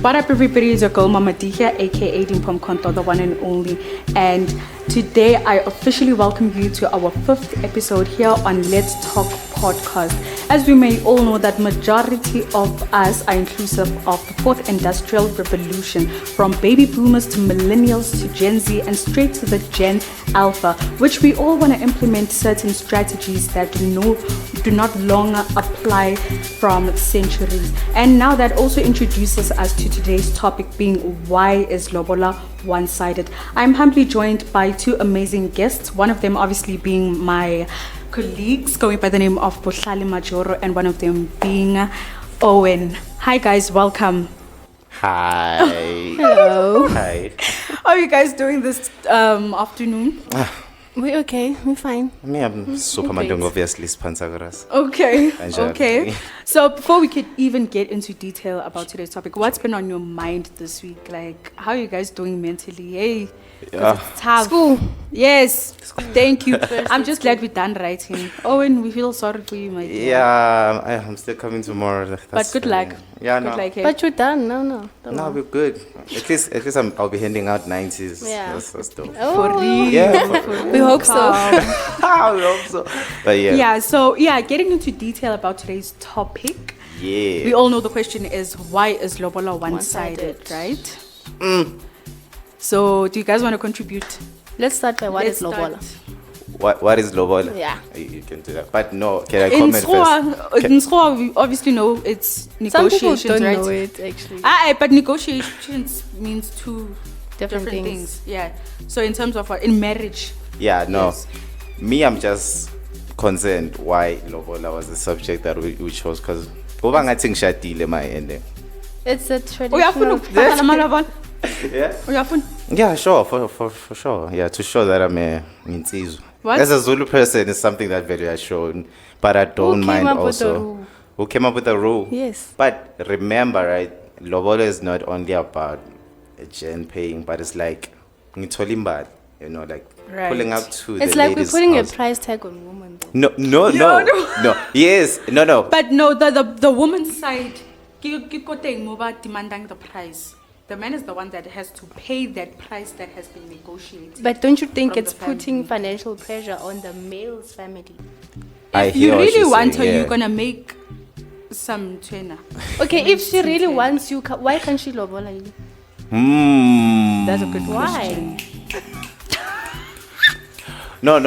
What up, everybody? It's your girl Mama D here, aka Dimpho, the one and only. And today I officially welcome you to our 5th episode here on Let's Talk podcast. As we may all know that majority of us are inclusive of the 4th industrial revolution, from baby boomers to millennials to Gen Z and straight to the Gen Alpha, which we all want to implement certain strategies that do not longer apply from centuries. And now that also introduces us to today's topic, being why is Lobola one-sided? I'm humbly joined by two amazing guests, one of them obviously being my colleagues going by the name of Bohlale Majoro, and one of them being Owen. Hi guys, welcome. Hi. Hello. Hi. How are you guys doing this afternoon? We're okay, we're fine. I'm super madong, obviously, Spansagoras. Okay. So before we could even get into detail about today's topic, what's been on your mind this week? Like, how are you guys doing mentally? Hey, it's tough. School. Yes. Thank you. I'm just glad we're done writing. Owen, we feel sorry for you, my dear. Yeah, I'm still coming tomorrow. But good luck. Yeah, good no. luck, hey. But you're done. No. No, we're good. At least I'll be handing out 90s. Yeah. That's dope. For real. Yeah. We hope so. I hope so. But yeah. Yeah, so getting into detail about today's topic. Yeah. We all know the question is, why is Lobola one-sided, right? So do you guys want to contribute? Let's start by what is Lobola? What is Lobola? Yeah. You can do that. But no, can I In comment first? School, we obviously know it's Some people negotiations, don't right? know it actually. But negotiations means two Different different things. things. Yeah. So in terms of in marriage. Yeah, no. Yes. Me, I'm just concerned why Lobola was the subject that we chose, because It's a Uyafuna traditional. ukufaka amalobola? yeah. Uyafuna? Yeah, sure, for sure. Yeah, to show that I'm a Mintizu. What? As a Zulu person, it's something that very has shown, but I don't Who mind came up with the also. rule? Who came up with the rule? Yes. But remember, right, Lobola is not only about a gen paying, but it's like ngitholimbali, like Right. pulling up to It's the like we're ladies' putting house. a price tag on women. Though. No. Yes, no. But no, the woman's side, demanding the price. The man is the one that has to pay that price that has been negotiated. But don't you think From it's the family. putting financial pressure on the male's family? I If hear you what really you're want saying, her, yeah. you're gonna make some trainer. Okay, if she really wants you, why can't she Lobola you? That's a good Why? question. No.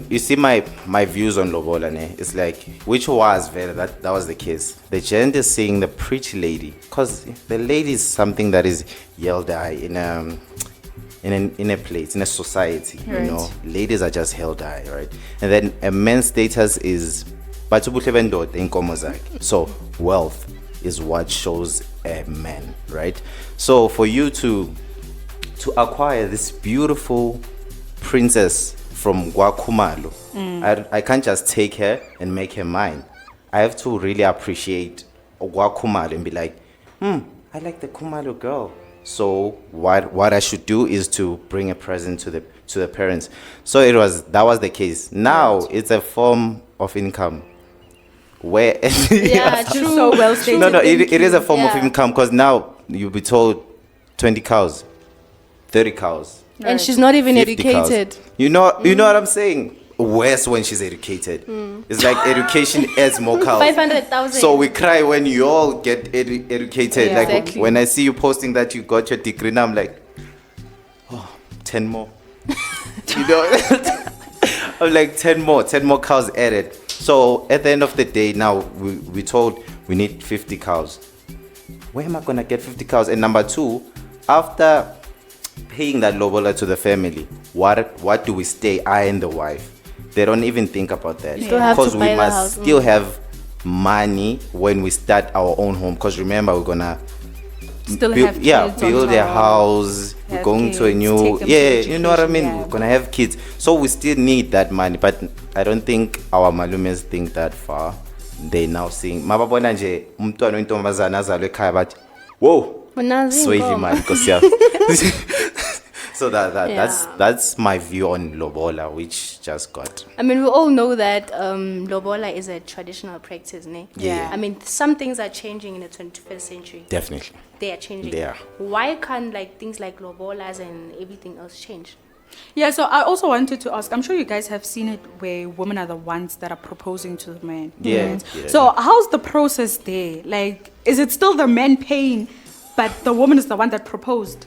You see my views on Lobola, ne? It's like, which was very that was the case. The gent is seeing the pretty lady, because the lady is something that is yelled at in a place, in a society. Right. You know, ladies are just held high, right? And then a man's status is so wealth is what shows a man, right? So for you to acquire this beautiful princess from Guakumalo, I can't just take her and make her mine. I have to really appreciate Guakumalo and be like, I like the Kumalo girl. So what I should do is to bring a present to the parents. So that was the case. Now it's a form of income where Yeah, true. So well stated. no, Thank it is a form of Yeah. income, because now you'll be told 20 cows, 30 cows. And she's not even 50 cows. educated. You know what I'm saying? Worse when she's educated. It's like education adds more cows. 500,000. So we cry when you all get educated. Yeah. Like Exactly. when I see you posting that you got your degree, now I'm like, 10 more. You know, I'm like 10 more cows added. So at the end of the day, now we told we need 50 cows. Where am I gonna get 50 cows? And number two, after paying that lobola to the family, what do we stay? I and the wife. They don't even think about that, still have to because we buy the must house. still have money when we start our own home. Because remember, we're gonna Still build, have kids on build a top. house. We're Have going to a kids, new, take them to you know what I mean. education, yeah. We're gonna have kids, so we still need that money. But I don't think our malumes think that far. They now seeing mababona nje umntwana oyintombazana azalwe ekhaya bathi whoa Unazi sway inkomo. imali Nkosi yami. So Yeah. that's my view on Lobola, which just got. I mean, we all know that Lobola is a traditional practice, ne? Yeah. I mean, some things are changing in the 21st century. Definitely. They are changing. They are. Why can't like things like Lobolas and everything else change? Yeah, so I also wanted to ask, I'm sure you guys have seen it where women are the ones that are proposing to the man. Yeah. right? Yeah. So how's the process there? Like, is it still the man paying, but the woman is the one that proposed?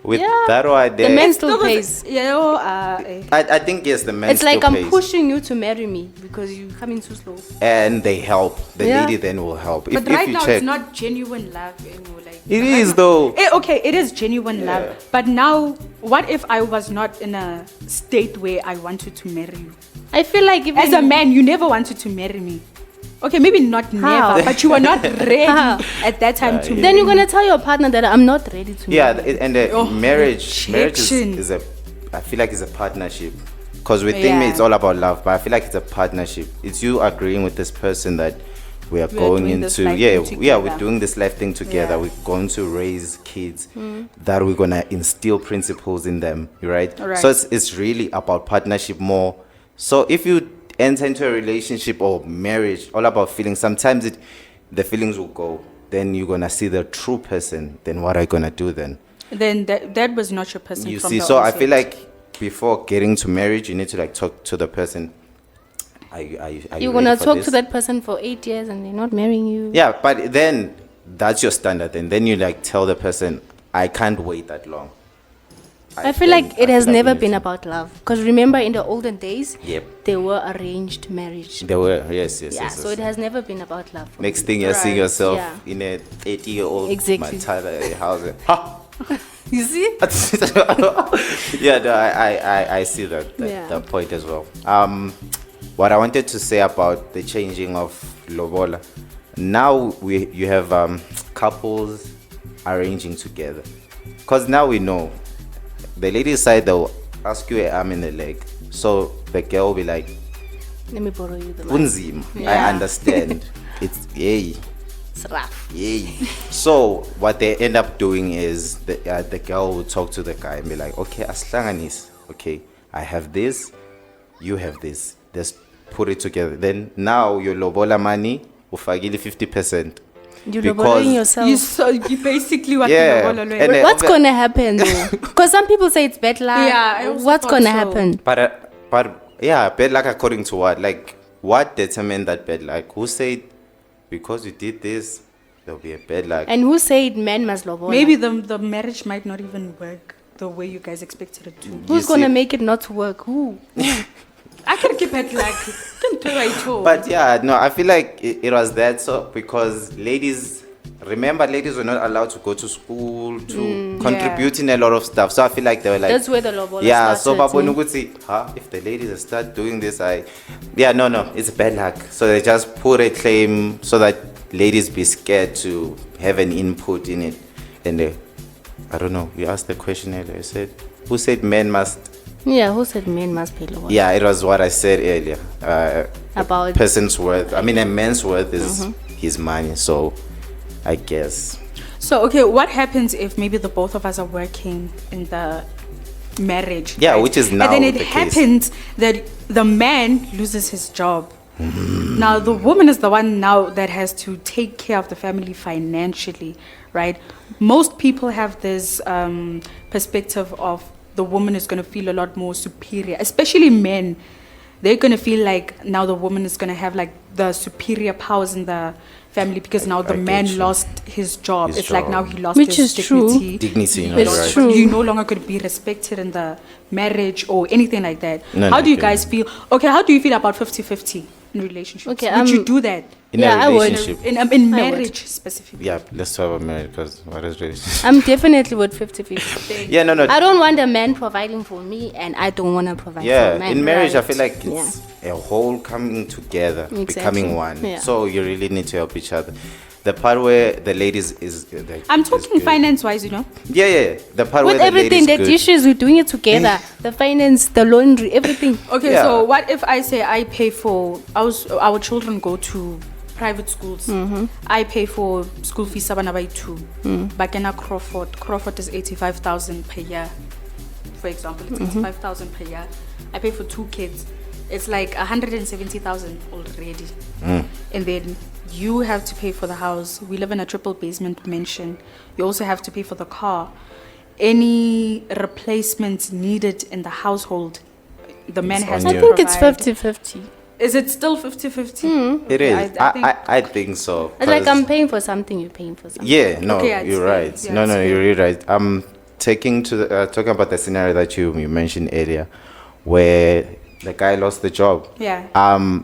With Yeah. that one, The man still pays. Yeah, I think yes, the man It's like still I'm pays. pushing you to marry me because you come in too slow. And they help. The Yeah. lady then will help. but right you now check, it's not genuine love anymore. Like It right is now- though. Okay, it is genuine love. But now, what if I was not in a state where I wanted to marry you? I feel like even As a man, you never wanted to marry me. Okay, maybe not How? never, but you were not ready How? at that time to marry then you're me. gonna tell your partner that I'm not ready to Yeah, marry. and the Oh, marriage rejection. is a. I feel like it's a partnership. Because we think Yeah. it's all about love, but I feel like it's a partnership. It's you agreeing with this person that we are going doing this into. life Yeah, thing yeah, we're together. doing this life thing together. Yeah. We're going to raise kids that we're gonna instill principles in them, right? Right. So it's really about partnership more. So if you enter into a relationship or marriage, all about feelings, sometimes the feelings will go. Then you're gonna see the true person. Then what are you gonna do then? Then that was not your person. You from see, the so I onset. feel like before getting to marriage, you need to like talk to the person. Are you You're ready gonna for talk this? to that person for 8 years and they're not marrying you. Yeah, but then that's your standard. And then you like tell the person, I can't wait that long. I feel then like it I has feel like never we need been to- about love. Because remember, in the olden days, Yep. there were arranged marriage. There were yes. Yeah, so it has never been about love. For Next me. thing you're seeing Right, yourself yeah. in a 80-year-old Exactly. house. Ha! You see? Yeah, no, I see that, Yeah. that point as well. What I wanted to say about the changing of Lobola, now you have couples arranging together, because now we know the lady side they'll ask you an arm and a leg, so the girl will be like, Let me borrow you the money. "Unzima, I Yeah. understand." It's yay. It's rough. Yay. So what they end up doing is the girl will talk to the guy and be like, okay, aslanganis, okay, I have this, you have this, let's put it together. Then now your lobola money ufagili 50%. You're Because- borrowing yourself. you basically what Yeah, the Lobola and What's gonna happen though? Because some people say it's bad luck. Yeah, I also What's thought gonna so. happen? But yeah, bad luck according to what? Like what determined that bad luck? Who said because you did this there'll be a bad luck? And who said man must lobola? Maybe the marriage might not even work the way you guys expected it to. Who's You gonna see- make it not work? Who? I can keep it like can do it all. But yeah, no, I feel like it was that so because ladies were not allowed to go to school to contribute in a lot of stuff. So I feel like they were like That's where the lobola yeah, so started. babonu ukuthi, if the ladies start doing this, no, it's bad luck. So they just put a claim so that ladies be scared to have an input in it. And I don't know, you asked the question earlier, you said, who said men must? Yeah, who said men must pay lobola? Yeah, it was what I said earlier. About Person's worth, a man's worth is his money, so I guess. So okay, what happens if maybe the both of us are working in the marriage? Yeah, which is now and then it the case. happens that the man loses his job. Now the woman is the one now that has to take care of the family financially, right? Most people have this perspective of the woman is going to feel a lot more superior, especially men. They're going to feel like now the woman is going to have like the superior powers in the family because now the I get man you. lost his job. His it's like now job. he lost Which his is true. dignity. Dignity, no, It's you're right. true. You're no longer going to be respected in the marriage or anything like that. No, how no, do you okay. guys feel? Okay, how do you feel about 50-50 in relationships? Okay, would you do that? In Yeah, a I would. relationship. In I marriage specifically? Yeah, let's talk about marriage because what is relationship? I'm definitely with 50-50. Yeah, no. I don't want a man providing for me, and I don't want to provide for a Yeah, man. in marriage, I right? feel like it's a whole coming together, Exactly. becoming one. Yeah. So you really need to help each other. The part where the ladies is I'm is talking good. finance-wise, you know. Yeah. The part With where everything, the the ladies dishes, we're doing it together. The finance, the laundry, everything. Okay, Yeah. so what if I say I pay for our children go to private schools? I pay for school fees sabana by 2. Bakena Crawford is 85,000 per year. for example, it's 85,000 per year. I pay for 2 kids. It's like 170,000 already. And then you have to pay for the house. We live in a triple basement mansion. You also have to pay for the car. Any replacements needed in the household, the man It's has on to you. I think it's provide. 50-50. Is it still 50-50? It is. I I think so. It's like 'cause- I'm paying for something, you're paying for something. Yeah, no, Okay, I'd you're say- right. yeah, No, I'd no, say- you're really right. I'm talking about the scenario that you mentioned earlier, where the guy lost the job. Yeah.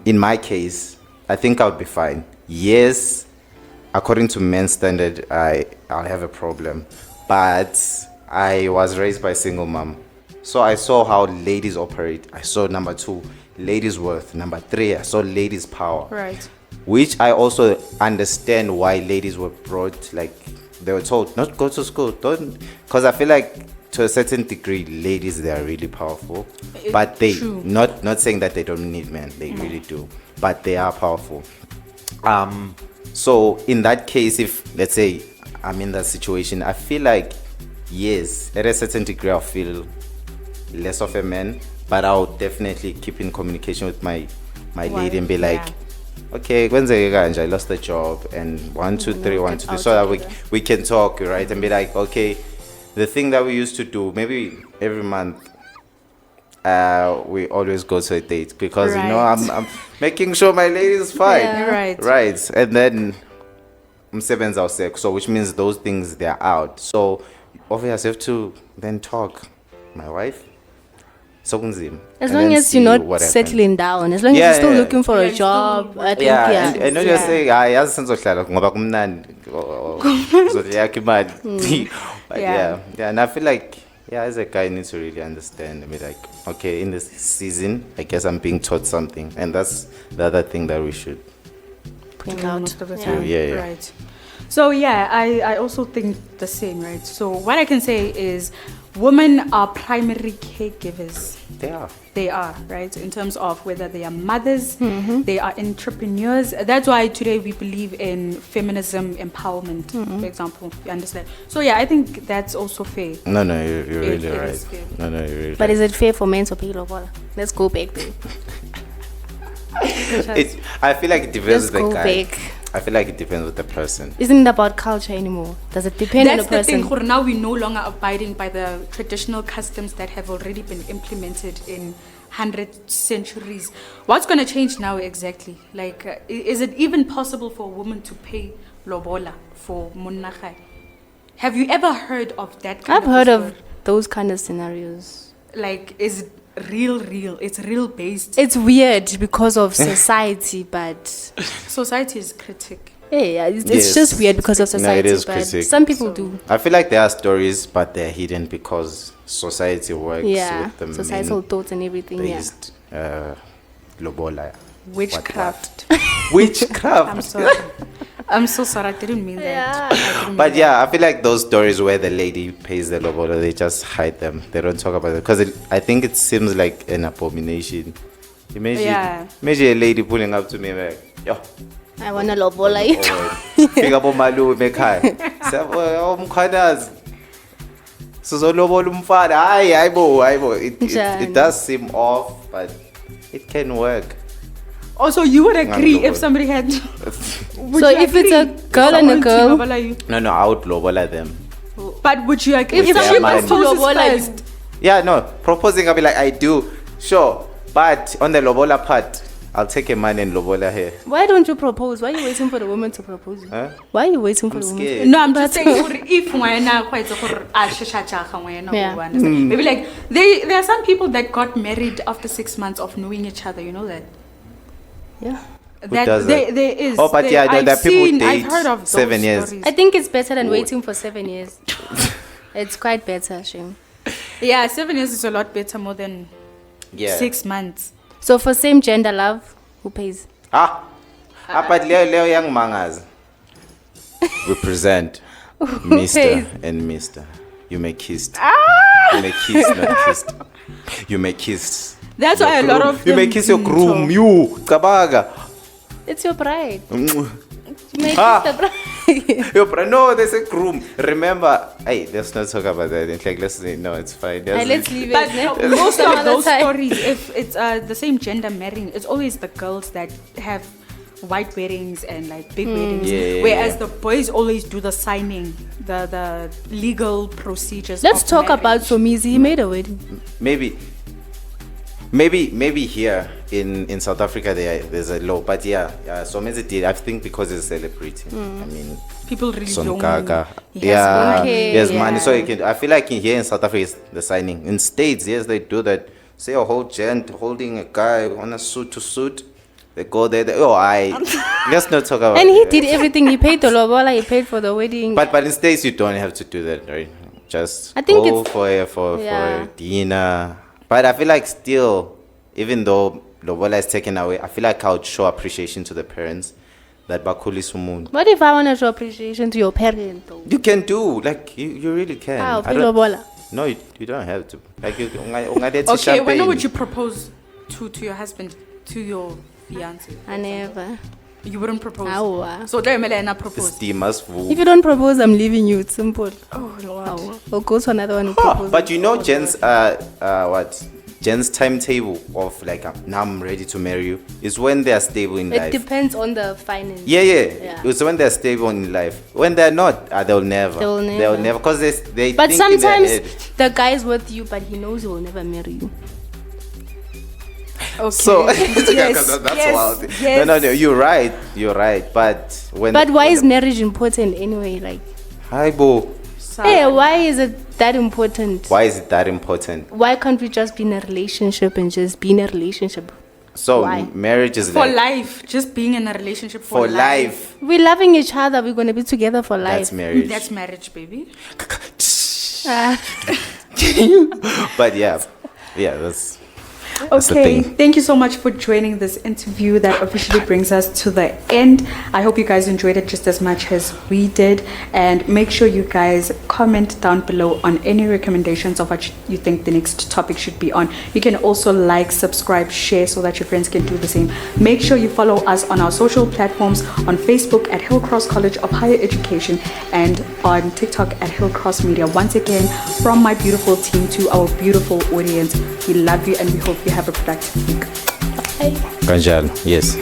In my case, I think I'll be fine. Yes, according to men's standard, I'll have a problem, but I was raised by a single mom, so I saw how ladies operate. I saw number 2, ladies' worth. Number 3, I saw ladies' power. Right. Which I also understand why ladies were brought, like they were told not go to school, don't, because I feel like to a certain degree ladies, they are really powerful, but they True. not saying that they don't need men, they really do, but they are powerful. So in that case, if let's say I'm in that situation, I feel like yes, at a certain degree I'll feel less of a man, but I'll definitely keep in communication with my lady and be like, okay, kwenzeke kanje, I lost the job, and 1 2 3 1 2 3, so that we can talk, right? And be like, okay, the thing that we used to do, maybe every month we always go to a date, because you know Right. I'm making sure my lady is fine. Yeah. Right. And then umsebenzi awusekho, so which means those things, they're out, so obviously I have to then talk my wife, so kunzima. As And long then as you're see not what happens. settling down, as long as Yeah, you're still yeah. looking for Yeah, a you're still job, I think, Yeah, yeah. and not just saying yazi senzohlala ngoba kumnandi zoliyakha imali. But Yeah. yeah, and I feel like as a guy, you need to really understand. I mean, like, okay, in this season, I guess I'm being taught something, and that's the other thing that we should. Point Yeah, out. most of the Yeah. time. Yeah. Right. So yeah, I also think the same, right? So what I can say is women are primary caregivers. They are. Right? In terms of whether they are mothers, they are entrepreneurs. That's why today we believe in feminism empowerment, for example. You understand? So yeah, I think that's also fair. No, you're really It right. is fair. No, you're really But right. is it fair for men to pay lobola? Let's go back there. I feel like it depends Let's with go the guy. back. I feel like it depends with the person. Isn't it about culture anymore? Does it depend That's on the the thing. person? Now we're no longer abiding by the traditional customs that have already been implemented in 100 centuries. What's going to change now exactly? Like, is it even possible for a woman to pay lobola for munnachai? Have you ever heard of that kind I've of a heard of story? those kind of scenarios. Like, is it real? It's real based. It's weird because of society, but Society is critic. yeah, it's Yes. just weird because of No, society. it is but critic. some people So- do. I feel like there are stories, but they're hidden because society works Yeah, with the societal thoughts and everything. Yeah. based lobola. Witchcraft. Witchcraft. I'm sorry. I'm so sorry. I didn't mean that. I didn't mean But that. yeah, I feel like those stories where the lady pays the lobola, they just hide them. They don't talk about it because I think it seems like an abomination. Yeah. Imagine a lady pulling up to me like, yo, I want a lobola. fika bomalume ekhaya. Siyabona umkhwanazi. Sizolobola umfana. Hayibo. It does seem off, but it can work. Also, you would agree Lobola. if somebody had. Would So you if it's agree a girl and a someone to girl- lobola you? No, I would lobola them. But would you agree If if they she are mine. proposes Lobola you. first? Yeah, no, proposing, I'll be like, I do, sure. But on the lobola part, I'll take a man and lobola here. Why don't you propose? Why are you waiting for the woman to propose you? Huh? Why are you waiting for I'm the woman? scared. No, I'm just saying if ngwana quite Yeah. maybe like there are some people that got married after 6 months of knowing each other. You know that. Yeah. That does there, that? there is. Oh, but there, yeah, no, I've there are people who seen, I've date heard of those 7 years. stories. I think it's better than Would. waiting for 7 years. It's quite better, Shane. Yeah, 7 years is a lot better more than Yeah. 6 months. So for same gender love, who pays? But Leo young mangas. We present Mr. pays? and Mr. You may kiss. You may kiss, not kissed. You may kiss. That's why a lot of You may them kiss your do groom. talk. You, kabaga. It's your bride. Mm. You may Ah. kiss the bride. Yo, but no, there's a groom. Remember, hey, let's not talk about that. It's like, let's say, no, it's fine. Let's leave But it. most Some of other those time. stories, if it's the same gender marrying, it's always the girls that have white weddings and like big weddings, Yeah. whereas the boys always do the signing, the legal procedures. Let's of talk marriage. about Somizi. He made a wedding. Maybe here in South Africa there's a law, but so many did. I think because it's a celebrity. I mean, People really Son don't. Gaga. He has Yeah, Okay, he has yeah. money, so he can. I feel like here in South Africa, it's the signing. In States, yes, they do that. Say a whole gent holding a guy on a suit to suit. They go there. Let's not talk about. And he it. did everything. He paid the lobola. He paid for the wedding. But in States, you don't have to do that, right? Just I think go it's- for yeah. a dinner. But I feel like still, even though lobola is taken away, I feel like I would show appreciation to the parents that bakhulisa umuntu. What if I want to show appreciation to your parent though? You can do, like, you really can. How? I don't- Lobola. No, you don't have to. Like, Okay, when would you propose to your husband, to your fiance? I never. You wouldn't propose. Awa. So don't propose. If you don't propose, I'm leaving you. It's simple. Oh Lord. Awa. Or go to another one who proposes. But you know, Jen's Jen's timetable of like, now I'm ready to marry you is when they are stable in It life. depends on the finance. Yeah. It's when they're stable in life. When they're not, they'll never. They'll never. Because they But think in their sometimes head. the guy's with you, but he knows he will never marry you. Okay. So Yes, that's yes, wild. yes. No, you're right. But when But why is marriage important anyway? Like, hi bo? hey, why is it that important? Why is it that important? Why can't we just be in a relationship and just be in a relationship? So Why? marriage is For like life, just being in a relationship for life. We're loving each other. We're going to be together for life. That's marriage. That's marriage, baby. Ah. But yeah, that's the Okay, thing. thank you so much for joining this interview that officially brings us to the end. I hope you guys enjoyed it just as much as we did. And make sure you guys comment down below on any recommendations of what you think the next topic should be on. You can also like, subscribe, share so that your friends can do the same. Make sure you follow us on our social platforms on Facebook at Hillcross College of Higher Education and on TikTok at Hillcross Media. Once again, from my beautiful team to our beautiful audience, we love you and we hope you have a productive week. Kanjalo, yes.